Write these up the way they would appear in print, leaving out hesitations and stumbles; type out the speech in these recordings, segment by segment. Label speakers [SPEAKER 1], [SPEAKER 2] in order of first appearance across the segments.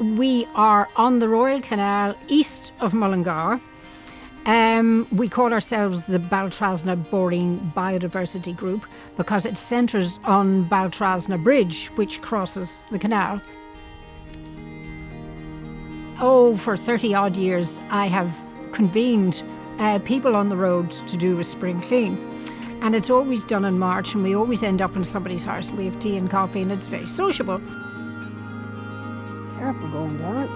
[SPEAKER 1] We are on the Royal Canal east of Mullingar. We call ourselves the Baltrasna Boreen Biodiversity Group because it centres on Baltrasna Bridge, which crosses the canal. For 30 odd years I have convened people on the road to do a spring clean. And it's always done in March, and we always end up in somebody's house. We have tea and coffee, and it's very sociable. Careful going down.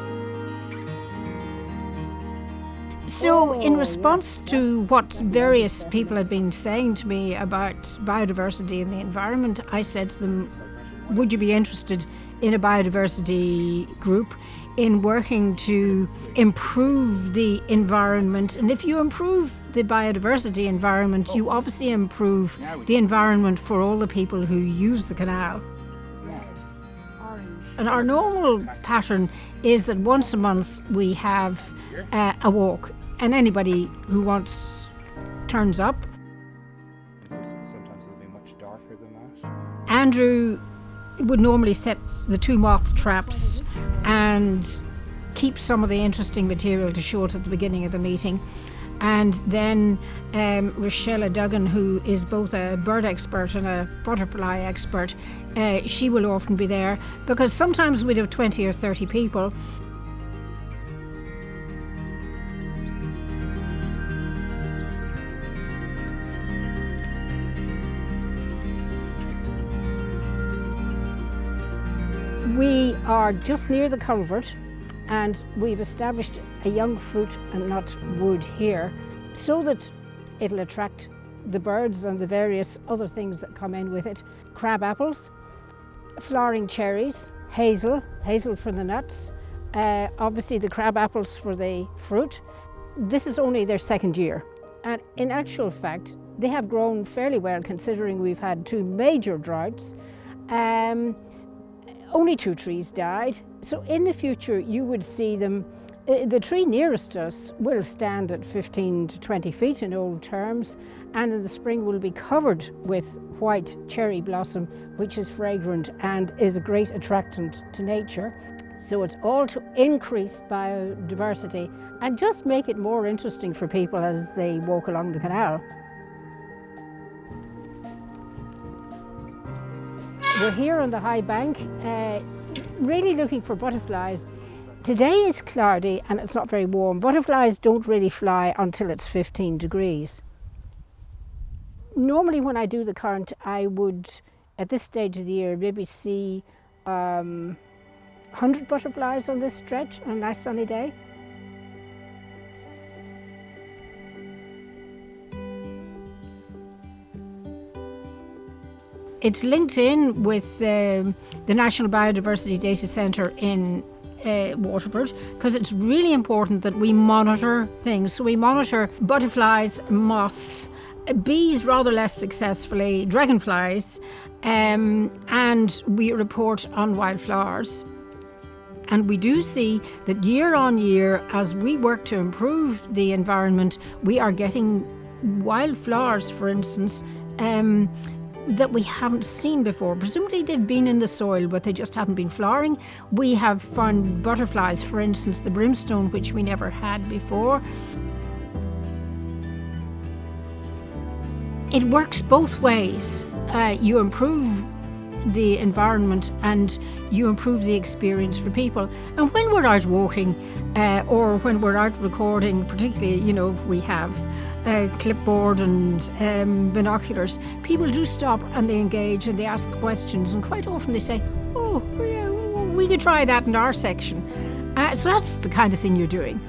[SPEAKER 1] So in response to what various people had been saying to me about biodiversity and the environment, I said to them, would you be interested in a biodiversity group in working to improve the environment? And if you improve the biodiversity environment, you obviously improve the environment for all the people who use the canal. And our normal pattern is that once a month we have a walk, and anybody who wants turns up.
[SPEAKER 2] Sometimes it'll be much darker than that.
[SPEAKER 1] Andrew would normally set the 2 moth traps and keep some of the interesting material to show it at the beginning of the meeting. And then Rochelle Duggan, who is both a bird expert and a butterfly expert, she will often be there because sometimes we'd have 20 or 30 people. We are just near the culvert, and we've established a young fruit and nut wood here so that it'll attract the birds and the various other things that come in with it. Crab apples, flowering cherries, hazel for the nuts, obviously the crab apples for the fruit. This is only their second year, and in actual fact they have grown fairly well considering we've had 2 major droughts. Only 2 trees died, so in the future you would see them. The tree nearest us will stand at 15 to 20 feet in old terms, and in the spring will be covered with white cherry blossom, which is fragrant and is a great attractant to nature. So it's all to increase biodiversity and just make it more interesting for people as they walk along the canal. We're here on the high bank, really looking for butterflies. Today is cloudy and it's not very warm. Butterflies don't really fly until it's 15 degrees. Normally when I do the current, I would, at this stage of the year, maybe see 100 butterflies on this stretch on a nice sunny day. It's linked in with the National Biodiversity Data Centre in Waterford because it's really important that we monitor things. So we monitor butterflies, moths, bees rather less successfully, dragonflies, and we report on wildflowers. And we do see that year on year, as we work to improve the environment, we are getting wildflowers, for instance, that we haven't seen before. Presumably they've been in the soil, but they just haven't been flowering. We have found butterflies, for instance, the brimstone, which we never had before. It works both ways. You improve the environment and you improve the experience for people. And when we're out walking or when we're out recording, particularly, if we have a clipboard and binoculars, people do stop and they engage and they ask questions, and quite often they say, oh yeah, we could try that in our section. So that's the kind of thing you're doing.